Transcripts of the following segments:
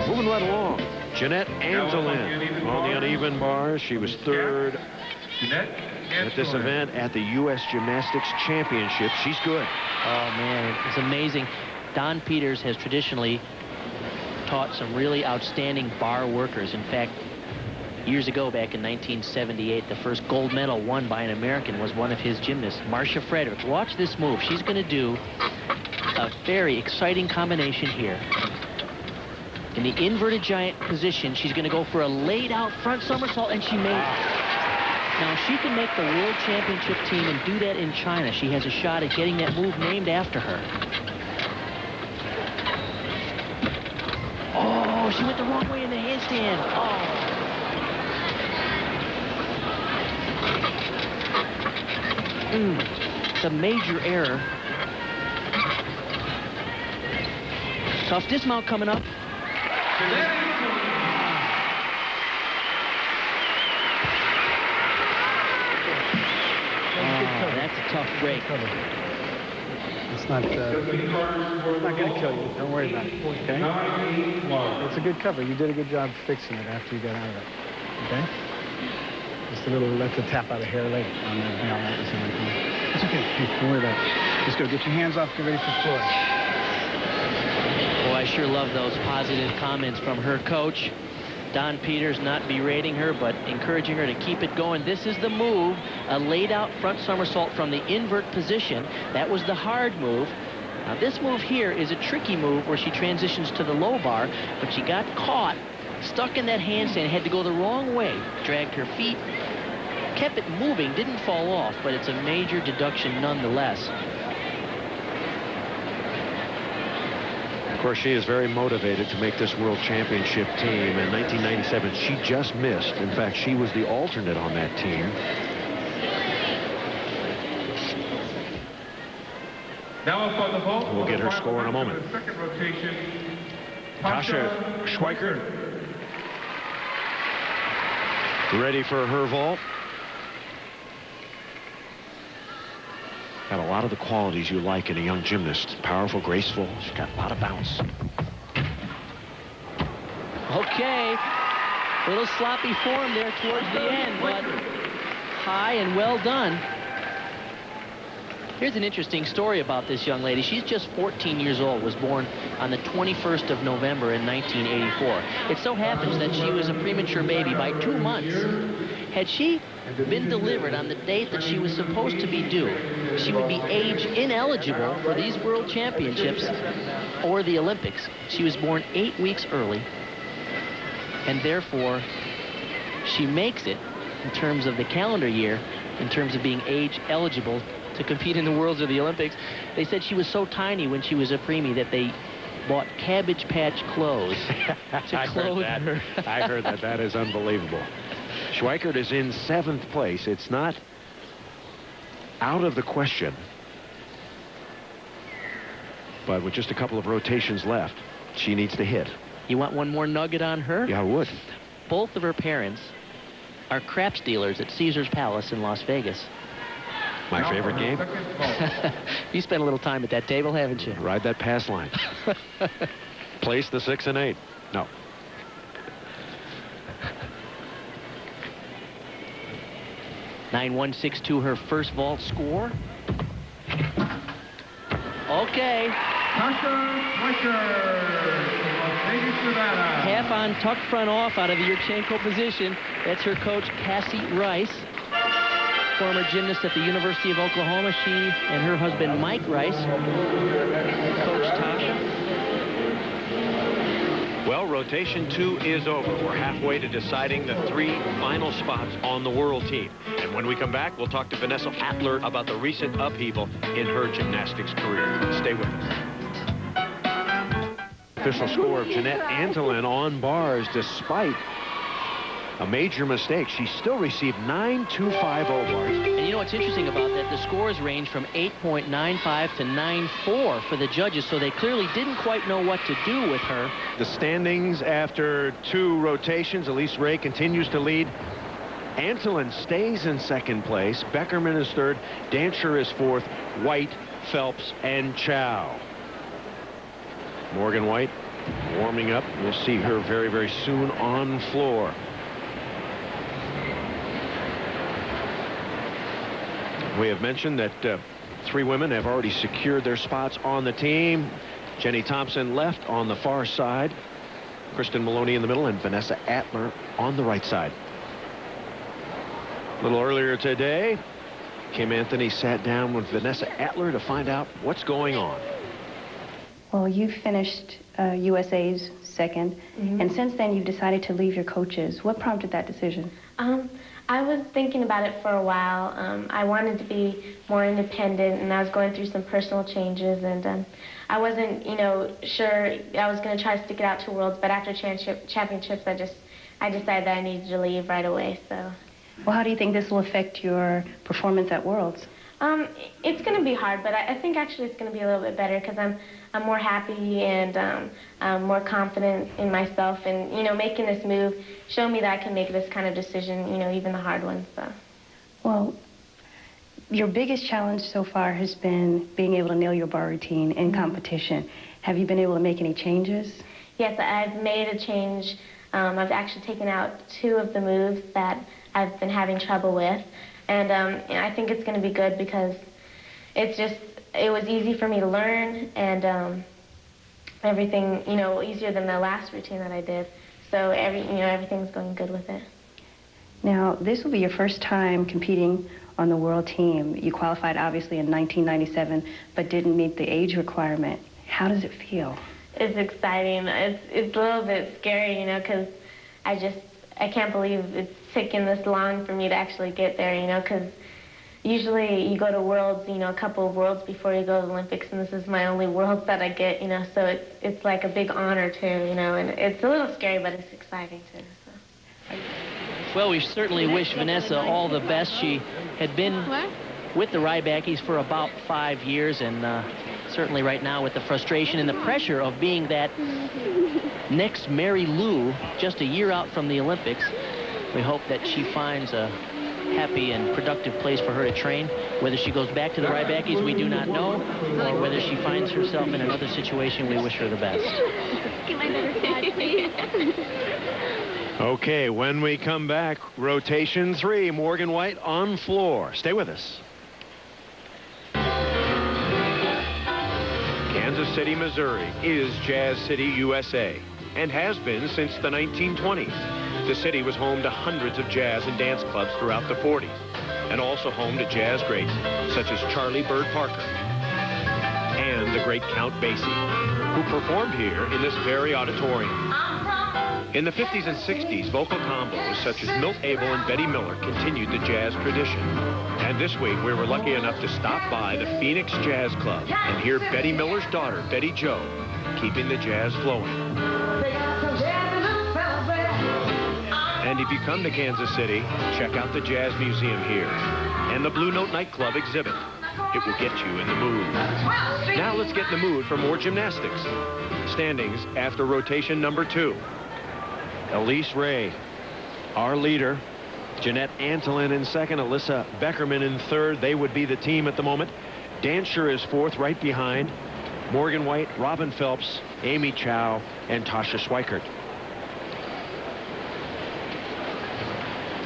Moving right along, Jeanette Antolin on the uneven bars. She was third at this event at the U.S. Gymnastics Championship. She's good. Oh, man, it's amazing. Don Peters has traditionally taught some really outstanding bar workers. In fact, years ago, back in 1978, the first gold medal won by an American was one of his gymnasts, Marcia Frederick. Watch this move. She's going to do a very exciting combination here. In the inverted giant position, she's going to go for a laid-out front somersault, and she made it. Now, if she can make the World Championship team and do that in China, she has a shot at getting that move named after her. Oh, she went the wrong way in the handstand. Oh. It's a major error. Tough dismount coming up. That's a tough break. It's not going to kill you. Don't worry about it. Okay? It's a good cover. You did a good job fixing it after you got out of it. Okay? Just a little, let the tap out of hair later. It's okay. Hey, don't worry about it. Just go. Get your hands off. Get ready for floor. Boy, I sure love those positive comments from her coach. Don Peters not berating her, but encouraging her to keep it going. This is the move, a laid-out front somersault from the invert position. That was the hard move. Now, this move here is a tricky move where she transitions to the low bar, but she got caught, stuck in that handstand, had to go the wrong way, dragged her feet, kept it moving, didn't fall off, but it's a major deduction nonetheless. Of course, she is very motivated to make this World Championship team. In 1997, she just missed. In fact, she was the alternate on that team. Now up on the vault. We'll get her score in a moment. Second rotation, Tasha Schwikert. Ready for her vault. Got a lot of the qualities you like in a young gymnast. Powerful, graceful. She's got a lot of bounce. Okay. A little sloppy form there towards the end, but high and well done. Here's an interesting story about this young lady. She's just 14 years old, was born on the 21st of November in 1984. It so happens that she was a premature baby by 2 months. Had she been delivered on the date that she was supposed to be due, she would be age ineligible for these World Championships or the Olympics. She was born 8 weeks early, and therefore she makes it in terms of the calendar year, in terms of being age eligible to compete in the Worlds or the Olympics. They said she was so tiny when she was a preemie that they bought Cabbage Patch clothes to clothe her. I heard that. That is unbelievable. Schwikert is in 7th place. It's not out of the question. But with just a couple of rotations left, she needs to hit. You want one more nugget on her? Yeah, I would. Both of her parents are craps dealers at Caesar's Palace in Las Vegas. My favorite game. You spent a little time at that table, haven't you? Ride that pass line. Place the 6 and 8. No. (9.162) her first vault score. Okay. Tasha Schwikert from Las Vegas, Nevada. Half on tuck front off out of the Yurchenko position. That's her coach, Cassie Rice. Former gymnast at the University of Oklahoma. She and her husband, Mike Rice, coach Tasha. Well, rotation 2 is over. We're halfway to deciding the 3 final spots on the world team. And when we come back, we'll talk to Vanessa Atler about the recent upheaval in her gymnastics career. Stay with us. Official score of Jeanette Antolin on bars despite a major mistake. She still received 9.250 bars. And you know what's interesting about that? The scores range from 8.95 to 9.4 for the judges, so they clearly didn't quite know what to do with her. The standings after 2 rotations, Elise Ray continues to lead. Antolin stays in 2nd place. Beckerman is 3rd. Dancher is 4th. White, Phelps, and Chow. Morgan White warming up. We'll see her very, very soon on floor. We have mentioned that 3 women have already secured their spots on the team. Jenny Thompson left on the far side, Kristen Maloney in the middle, and Vanessa Atler on the right side. A little earlier today, Kim Anthony sat down with Vanessa Atler to find out what's going on. Well, you finished USA's second, and since then you've decided to leave your coaches. What prompted that decision? I was thinking about it for a while. I wanted to be more independent, and I was going through some personal changes, and I wasn't, you know, sure I was going to try to stick it out to Worlds, but after championships, I decided that I needed to leave right away, so. Well, how do you think this will affect your performance at Worlds? It's going to be hard, but I think actually it's going to be a little bit better because I'm more happy and more confident in myself, and, you know, making this move showed me that I can make this kind of decision, you know, even the hard ones, so. Well, your biggest challenge so far has been being able to nail your bar routine in competition. Have you been able to make any changes? Yes, I've made a change. I've actually taken out 2 of the moves that I've been having trouble with. And I think it's going to be good because it was easy for me to learn, and everything, you know, easier than the last routine that I did. So everything's going good with it. Now, this will be your first time competing on the world team. You qualified obviously in 1997, but didn't meet the age requirement. How does it feel? It's exciting. It's a little bit scary, you know, because I can't believe it's taken this long for me to actually get there, you know, because usually you go to Worlds, you know, a couple of Worlds before you go to the Olympics, and this is my only Worlds that I get, you know, so it's like a big honor too, you know, and it's a little scary, but it's exciting too. So. Well, we certainly wish Vanessa all the best. She had been with the Rybackies for about 5 years, and certainly right now with the frustration and the pressure of being that next Mary Lou, just a year out from the Olympics, we hope that she finds a happy and productive place for her to train. Whether she goes back to the Rybackies, we do not know, or whether she finds herself in another situation, we wish her the best. Okay, when we come back, rotation 3, Morgan White on floor. Stay with us. Kansas City, Missouri is Jazz City, USA, and has been since the 1920s. The city was home to hundreds of jazz and dance clubs throughout the 40s, and also home to jazz greats such as Charlie Bird Parker and the great Count Basie, who performed here in this very auditorium. In the 50s and 60s, vocal combos such as Milt Abel and Betty Miller continued the jazz tradition. And this week, we were lucky enough to stop by the Phoenix Jazz Club and hear Betty Miller's daughter, Betty Jo, keeping the jazz flowing. And if you come to Kansas City, check out the Jazz Museum here and the Blue Note nightclub exhibit. It will get you in the mood. Now let's get in the mood for more gymnastics. Standings after rotation number 2. Elise Ray, our leader. Jeanette Antolin in second. Alyssa Beckerman in third. They would be the team at the moment. Dancher is fourth, right behind Morgan White, Robin Phelps, Amy Chow, and Tasha Schwikert.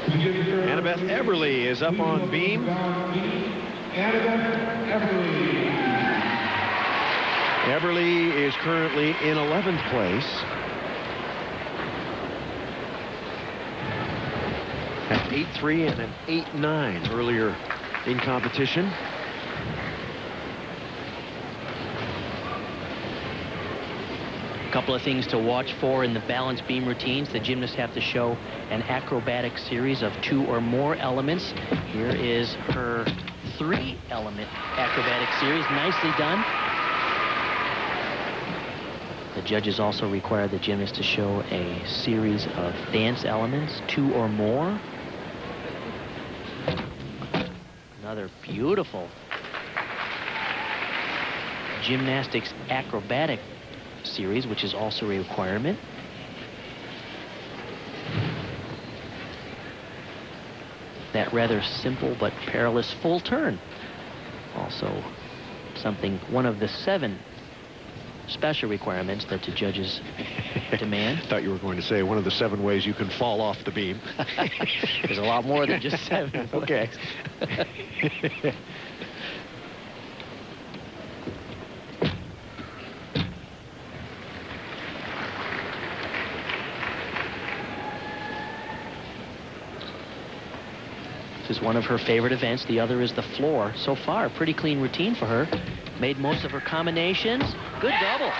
Annabeth Eberle is up on beam. Eberle is currently in 11th place. At 8-3 and an 8-9 earlier in competition. A couple of things to watch for in the balance beam routines. The gymnasts have to show an acrobatic series of 2 or more elements. Here is her 3-element acrobatic series. Nicely done. The judges also require the gymnast to show a series of dance elements, 2 or more. Another beautiful gymnastics acrobatic series, which is also a requirement. That rather simple but perilous full turn. Also something one of the 7 special requirements that the judges demand. I thought you were going to say one of the 7 ways you can fall off the beam. There's a lot more than just 7 ways. Okay. This is one of her favorite events. The other is the floor. So far, a pretty clean routine for her. Made most of her combinations. Good double.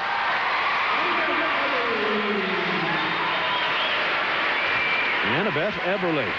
Annabeth Eberle